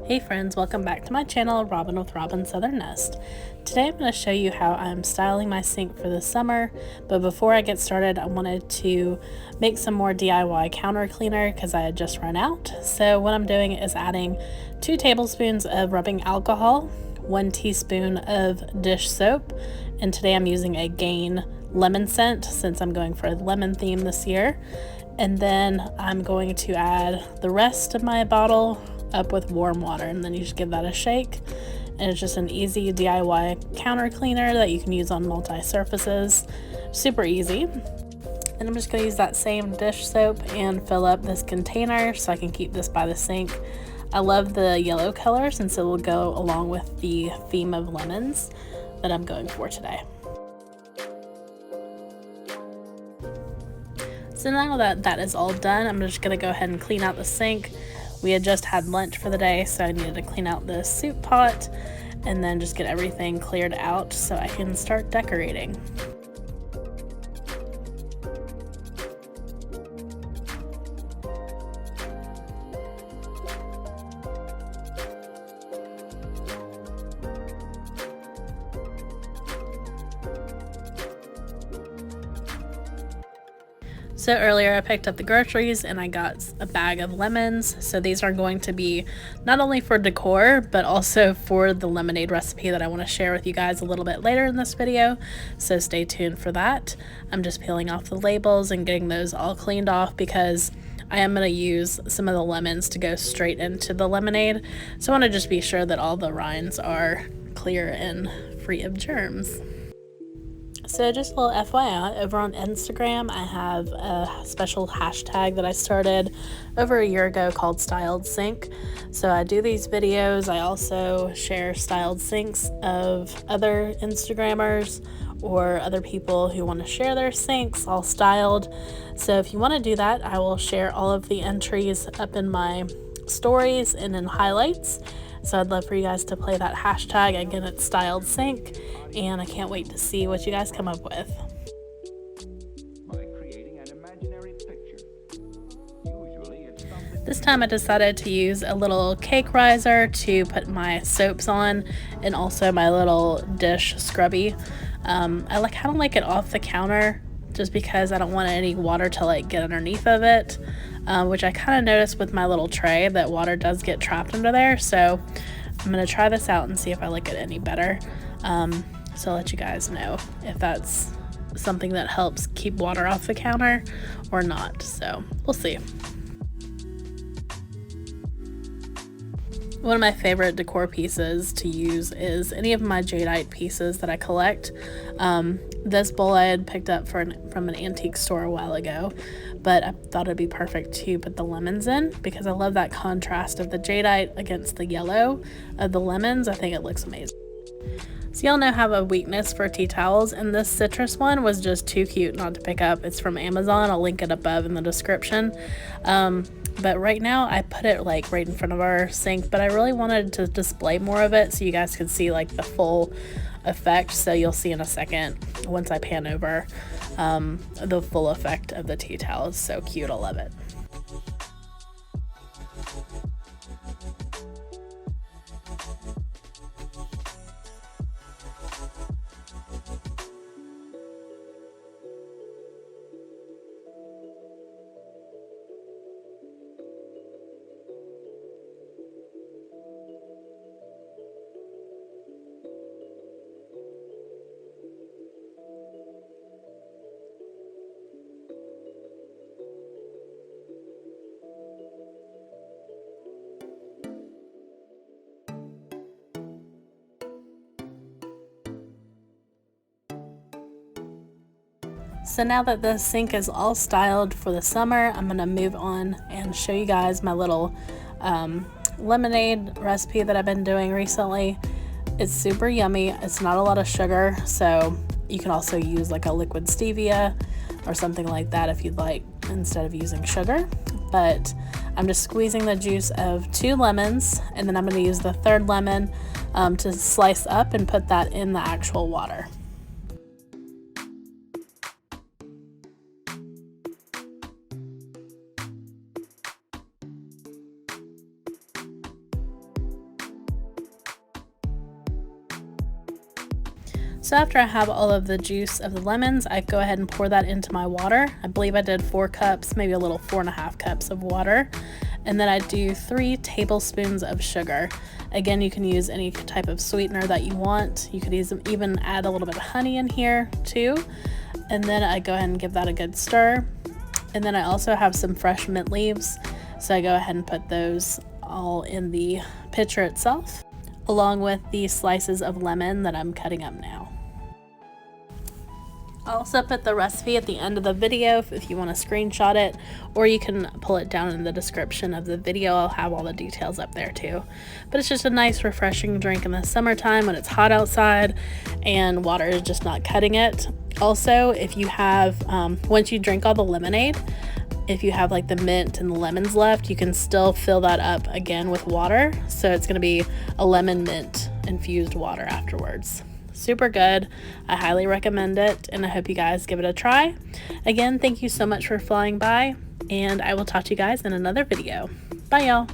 Hey friends, welcome back to my channel, Robyn with Robyn Southern Nest. Today I'm going to show you how I'm styling my sink for the summer, but before I get started I wanted to make some more DIY counter cleaner because I had just run out. So what I'm doing is adding 2 tablespoons of rubbing alcohol, 1 teaspoon of dish soap, and today I'm using a Gain lemon scent since I'm going for a lemon theme this year. And then I'm going to add the rest of my bottle up with warm water, and then you just give that a shake. And it's just an easy DIY counter cleaner that you can use on multi-surfaces. Super easy. And I'm just going to use that same dish soap and fill up this container so I can keep this by the sink. I love the yellow color since it will go along with the theme of lemons that I'm going for today. So now that that is all done, I'm just going to go ahead and clean out the sink. We had just had lunch for the day, so I needed to clean out the soup pot and then just get everything cleared out so I can start decorating. So earlier I picked up the groceries and I got a bag of lemons. So these are going to be not only for decor, but also for the lemonade recipe that I want to share with you guys a little bit later in this video. So stay tuned for that. I'm just peeling off the labels and getting those all cleaned off because I am going to use some of the lemons to go straight into the lemonade. So I want to just be sure that all the rinds are clear and free of germs. So just a little FYI, over on Instagram I have a special hashtag that I started over a year ago called Styled Sink. So I do these videos. I also share styled sinks of other Instagrammers or other people who want to share their sinks all styled. So if you want to do that, I will share all of the entries up in my stories and in highlights. So I'd love for you guys to play that hashtag. Again, it's Styled Sink, and I can't wait to see what you guys come up with. By creating an imaginary picture. Usually it's something. This time I decided to use a little cake riser to put my soaps on and also my little dish scrubby. I kind of like it off the counter just because I don't want any water to get underneath of it. Which I kind of noticed with my little tray that water does get trapped under there. So I'm going to try this out and see if I like it any better. So I'll let you guys know if that's something that helps keep water off the counter or not. So we'll see. One of my favorite decor pieces to use is any of my jadeite pieces that I collect. This bowl I had picked up from an antique store a while ago, but I thought it'd be perfect to put the lemons in because I love that contrast of the jadeite against the yellow of the lemons. I think it looks amazing. So y'all know I have a weakness for tea towels, and this citrus one was just too cute not to pick up. It's from Amazon. I'll link it above in the description. But right now I put it right in front of our sink, but I really wanted to display more of it so you guys could see the full effect. So you'll see in a second once I pan over the full effect of the tea towel. It's so cute. I love it. So now that the sink is all styled for the summer, I'm gonna move on and show you guys my little lemonade recipe that I've been doing recently. It's super yummy. It's not a lot of sugar, so you can also use a liquid stevia or something like that if you'd like instead of using sugar. But I'm just squeezing the juice of 2 lemons, and then I'm going to use the 3rd lemon to slice up and put that in the actual water. So after I have all of the juice of the lemons, I go ahead and pour that into my water. I believe I did 4 cups, maybe a little 4.5 cups of water. And then I do 3 tablespoons of sugar. Again, you can use any type of sweetener that you want. You could even add a little bit of honey in here too. And then I go ahead and give that a good stir. And then I also have some fresh mint leaves. So I go ahead and put those all in the pitcher itself, along with the slices of lemon that I'm cutting up now. I'll also put the recipe at the end of the video if you want to screenshot it, or you can pull it down in the description of the video. I'll have all the details up there too. But it's just a nice refreshing drink in the summertime when it's hot outside and water is just not cutting it. Also, if you have, once you drink all the lemonade, if you have like the mint and the lemons left, you can still fill that up again with water. So it's going to be a lemon mint infused water afterwards. Super good. I highly recommend it, and I hope you guys give it a try. Again, thank you so much for flying by, and I will talk to you guys in another video. Bye, y'all.